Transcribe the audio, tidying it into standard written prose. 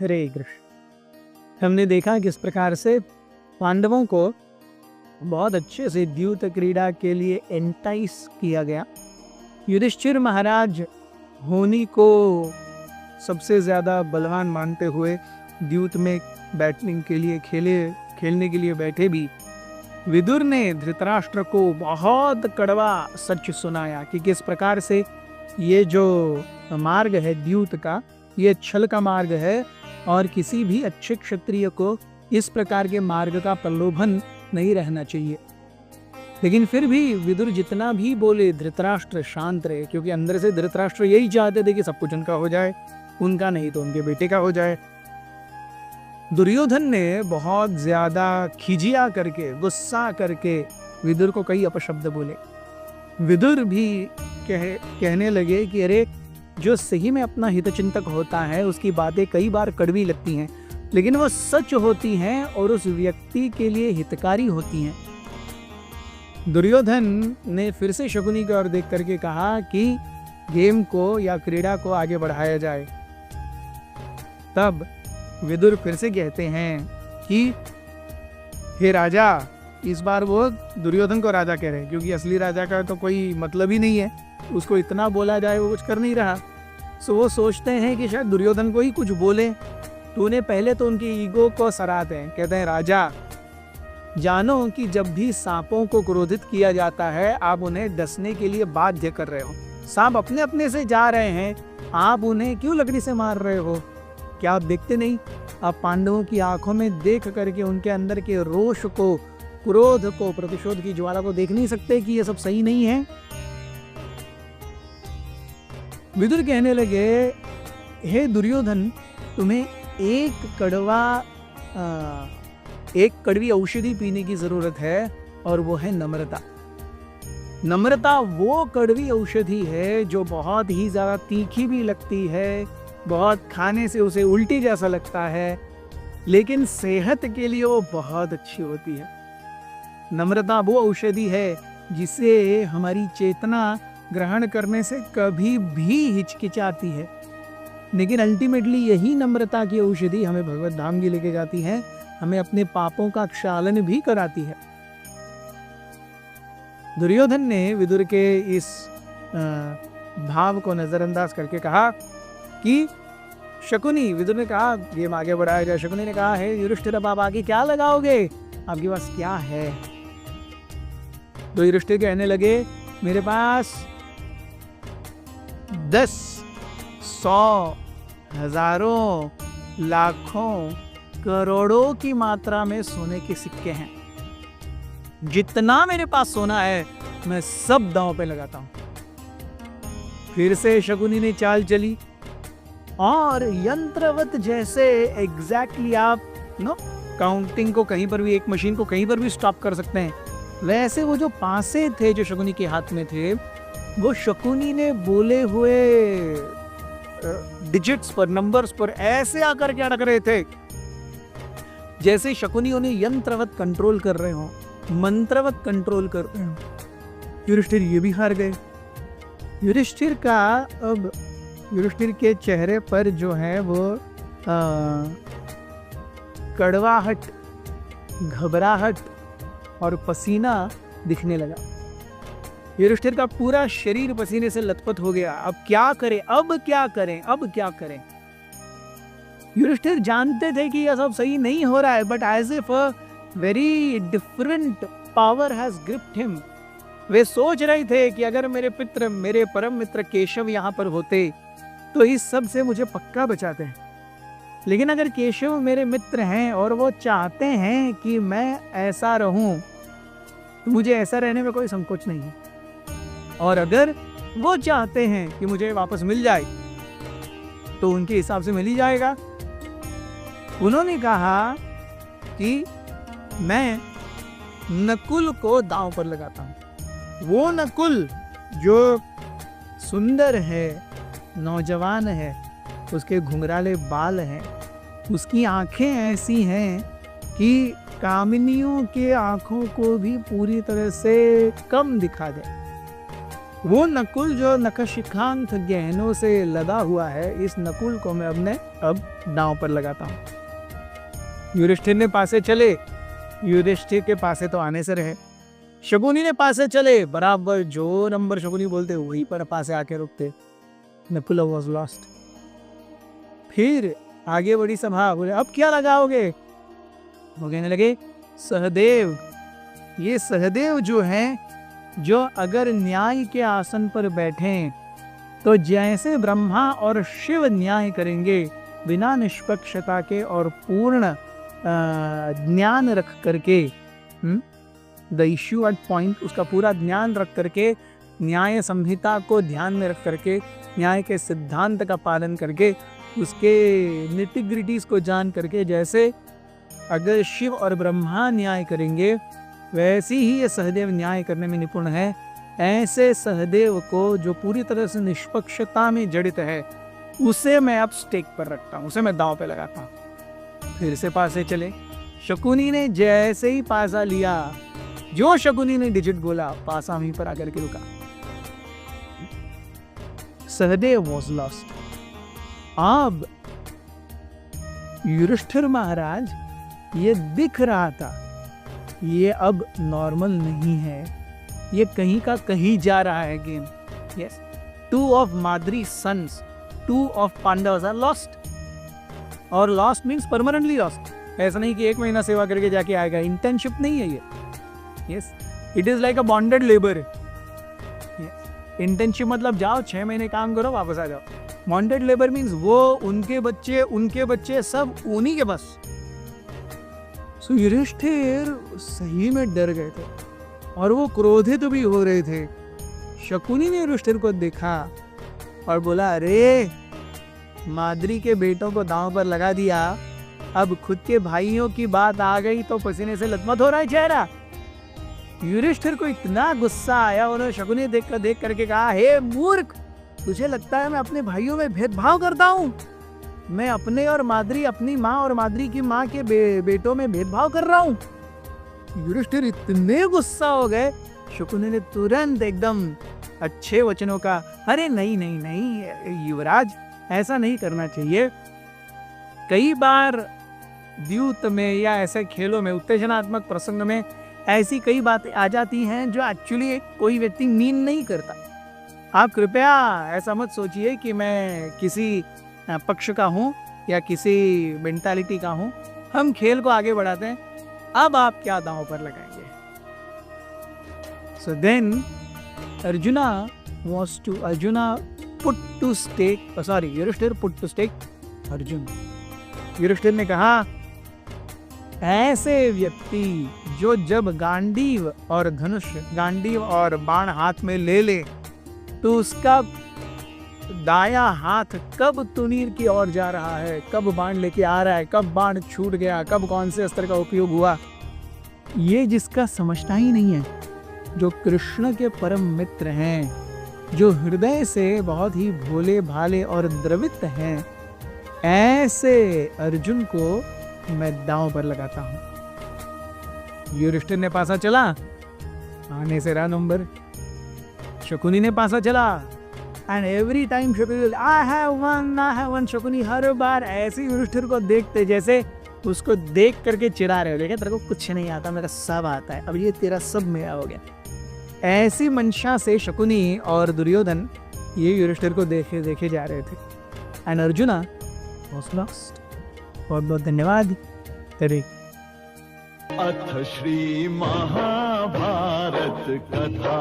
हरे कृष्ण। हमने देखा किस प्रकार से पांडवों को बहुत अच्छे से द्यूत क्रीड़ा के लिए एंटाइस किया गया। युधिष्ठिर महाराज होनी को सबसे ज़्यादा बलवान मानते हुए द्यूत में बैठने के लिए खेलने के लिए बैठे भी विदुर ने धृतराष्ट्र को बहुत कड़वा सच सुनाया कि किस प्रकार से ये जो मार्ग है द्यूत का, ये छल का मार्ग है और किसी भी अच्छे क्षत्रिय को इस प्रकार के मार्ग का प्रलोभन नहीं रहना चाहिए। लेकिन फिर भी विदुर जितना भी बोले धृतराष्ट्र शांत रहे, क्योंकि अंदर से धृतराष्ट्र यही चाहते थे कि सब कुछ उनका हो जाए, उनका नहीं तो उनके बेटे का हो जाए। दुर्योधन ने बहुत ज्यादा खिजिया करके, गुस्सा करके विदुर को कई अपशब्द बोले। विदुर भी कहने लगे कि अरे, जो सही में अपना हितचिंतक होता है उसकी बातें कई बार कड़वी लगती हैं, लेकिन वो सच होती हैं और उस व्यक्ति के लिए हितकारी होती हैं। दुर्योधन ने फिर से शकुनी की ओर देख करके कहा कि गेम को या क्रीड़ा को आगे बढ़ाया जाए। तब विदुर फिर से कहते हैं कि हे राजा, इस बार वो दुर्योधन को राजा कह रहे हैं, क्योंकि असली राजा का तो कोई मतलब ही नहीं है, उसको इतना बोला जाए वो कुछ कर नहीं रहा। सो वो सोचते हैं कि शायद दुर्योधन को ही कुछ बोले। तूने पहले तो उनकी ईगो को सराहते हैं, कहते हैं राजा जानो कि जब भी सांपों को क्रोधित किया जाता है आप उन्हें डसने के लिए बाध्य कर रहे हो। सांप अपने अपने से जा रहे हैं, आप उन्हें क्यों लकड़ी से मार रहे हो? क्या आप देखते नहीं? आप पांडवों की आंखों में देख करके उनके अंदर के रोष को, क्रोध को, प्रतिशोध की ज्वाला को देख नहीं सकते कि ये सब सही नहीं है? विदुर कहने लगे, हे दुर्योधन, तुम्हें एक कड़वी औषधि पीने की जरूरत है और वो है नम्रता। नम्रता वो कड़वी औषधि है जो बहुत ही ज्यादा तीखी भी लगती है, बहुत खाने से उसे उल्टी जैसा लगता है, लेकिन सेहत के लिए वो बहुत अच्छी होती है। नम्रता वो औषधि है जिसे हमारी चेतना ग्रहण करने से कभी भी हिचकिचाती है, लेकिन अल्टीमेटली यही नम्रता की औषधि हमें भगवत धाम की लेके जाती है, हमें अपने पापों का क्षालन भी कराती है। दुर्योधन ने विदुर के इस भाव को नजरअंदाज करके कहा कि शकुनी, विदुर ने कहा गेम आगे बढ़ाया जाए। शकुनी ने कहा है युधिष्ठिर, अब आप आगे क्या लगाओगे, आपके पास क्या है? तो युधिष्ठिर कहने लगे, मेरे पास 10, 100, हजारों, लाखों, करोड़ों की मात्रा में सोने के सिक्के हैं। जितना मेरे पास सोना है मैं सब दांव पे लगाता हूं। फिर से शकुनी ने चाल चली और यंत्रवत, जैसे एग्जैक्टली आप काउंटिंग को कहीं पर भी, एक मशीन को कहीं पर भी स्टॉप कर सकते हैं, वैसे वो जो पासे थे जो शकुनी के हाथ में थे, वो शकुनी ने बोले हुए डिजिट्स पर, नंबर्स पर ऐसे आकर के अटक रहे थे जैसे शकुनी उन्हें यंत्रवत कंट्रोल कर रहे हो, मंत्रवत कंट्रोल कर रहे हो। युधिष्ठिर ये भी हार गए। युधिष्ठिर के चेहरे पर जो है वो कड़वाहट, घबराहट और पसीना दिखने लगा। युधिष्ठिर का पूरा शरीर पसीने से लथपथ हो गया। अब क्या करें, अब क्या करें, अब क्या करें? युधिष्ठिर जानते थे कि यह सब सही नहीं हो रहा है, but as if a very different power has gripped him. वे सोच रहे थे कि अगर मेरे परम मित्र केशव यहाँ पर होते तो इस सब से मुझे पक्का बचाते हैं, लेकिन अगर केशव मेरे मित्र हैं और वो चाहते हैं कि मैं ऐसा रहूं, तो मुझे ऐसा रहने में कोई संकोच नहीं है, और अगर वो चाहते हैं कि मुझे वापस मिल जाए तो उनके हिसाब से मिल ही जाएगा। उन्होंने कहा कि मैं नकुल को दांव पर लगाता हूं। वो नकुल जो सुंदर है, नौजवान है, उसके घुंघराले बाल हैं, उसकी आंखें ऐसी हैं कि कामिनियों के आंखों को भी पूरी तरह से कम दिखा दे। वो नकुल जो नखशिखांत गहनों से लदा हुआ है, इस नकुल को मैं अब दांव पर लगाता हूं। युधिष्ठिर ने पासे चले, युधिष्ठिर के पासे तो आने से रहे। शकुनी ने पासे चले, बराबर जो नंबर शकुनी बोलते वहीं पर पासे आके रुकते। Nakul was lost. फिर आगे बढ़ी सभा, बोले अब क्या लगाओगे? वो कहने लगे सहदेव, ये सहदेव जो हैं, जो अगर न्याय के आसन पर बैठें तो जैसे ब्रह्मा और शिव न्याय करेंगे, बिना निष्पक्षता के और पूर्ण ज्ञान रख करके, द इश्यू एट पॉइंट, उसका पूरा ज्ञान रख करके, न्याय संहिता को ध्यान में रख करके, न्याय के सिद्धांत का पालन करके, उसके निटिग्रिटीज को जान करके, जैसे अगर शिव और ब्रह्मा न्याय करेंगे वैसे ही ये सहदेव न्याय करने में निपुण है। ऐसे सहदेव को जो पूरी तरह से निष्पक्षता में जड़ित है, उसे मैं अब स्टेक पर रखता हूँ, उसे मैं दांव पे लगाता हूँ। फिर से पासे चले। शकुनी ने जैसे ही पासा लिया, जो शकुनी ने डिजिट बोला, पासा वहीं पर आकर के रुका। Sahadev was lost. अब युधिष्ठिर महाराज, ये दिख रहा था ये अब नॉर्मल नहीं है, ये कहीं का कहीं जा रहा है game. Yes, 2 of Madri sons, 2 of Pandavas are lost. और लॉस्ट मीन्स परमानेंटली लॉस्ट। ऐसा नहीं कि 1 महीना सेवा करके जाके आएगा, इंटर्नशिप नहीं है ये। Yes, it is like a bonded labour. Internship मतलब जाओ 6 महीने काम करो वापस आ जाओ। बॉन्डेड लेबर मीन्स वो उनके बच्चे सब उन्हीं के बस। सो युधिष्ठिर सही में डर गए थे और वो क्रोधित भी हो रहे थे। शकुनी ने युधिष्ठिर को देखा और बोला, अरे माद्री के बेटों को दांव पर लगा दिया, अब खुद के भाइयों की बात आ गई तो पसीने से लथपथ हो रहा है चेहरा। युधिष्ठिर को इतना गुस्सा आया, उन्होंने शकुनी देख करके कहा, हे मूर्ख, तुझे लगता है मैं अपने भाइयों में भेदभाव करता हूँ? मैं अपने और माद्री, अपनी माँ और माद्री की माँ के बेटों में भेदभाव कर रहा हूँ? युधिष्ठिर इतने गुस्सा हो गए, शकुनी ने तुरंत एकदम अच्छे वचनों का, अरे नहीं नहीं नहीं युवराज, ऐसा नहीं करना चाहिए। कई बार द्यूत में या ऐसे खेलों में, उत्तेजनात्मक प्रसंग में ऐसी कई बातें आ जाती हैं जो एक्चुअली कोई व्यक्ति मीन नहीं करता। आप कृपया ऐसा मत सोचिए कि मैं किसी पक्ष का हूँ या किसी मेंटालिटी का हूँ। हम खेल को आगे बढ़ाते हैं। अब आप क्या दांव पर लगाएंगे? So then Arjuna put to stake, Yudhishthir put to stake Arjun. Yudhishthir ने कहा, ऐसे व्यक्ति जो जब गांडीव और धनुष, गांडीव और बाण हाथ में ले ले तो उसका दाया हाथ कब तुनीर की ओर जा रहा है, कब बाण लेके आ रहा है, कब बाण छूट गया, कब कौन से अस्त्र का उपयोग हुआ, ये जिसका समझता ही नहीं है, जो कृष्ण के परम मित्र हैं, जो हृदय से बहुत ही भोले भाले और द्रवित हैं, ऐसे अर्जुन को मैं दांव पर लगाता हूं। युधिष्ठिर ने पासा चला, आने से रहा नंबर। शकुनी ने पासा चला, and every time Shakuni, I have won. Shakuni हर बार ऐसे युधिष्ठिर को देखते जैसे उसको देख करके चिढ़ा रहे हो, लेकिन तेरे को कुछ नहीं आता, मेरा सब आता है, अब ये तेरा सब मेरा हो गया। ऐसी मंशा से शकुनी और दुर्योधन ये युधिष्ठिर को देखे जा रहे थे। And arjuna was lost. बहुत बहुत धन्यवाद तेरे। अथ श्री महाभारत कथा।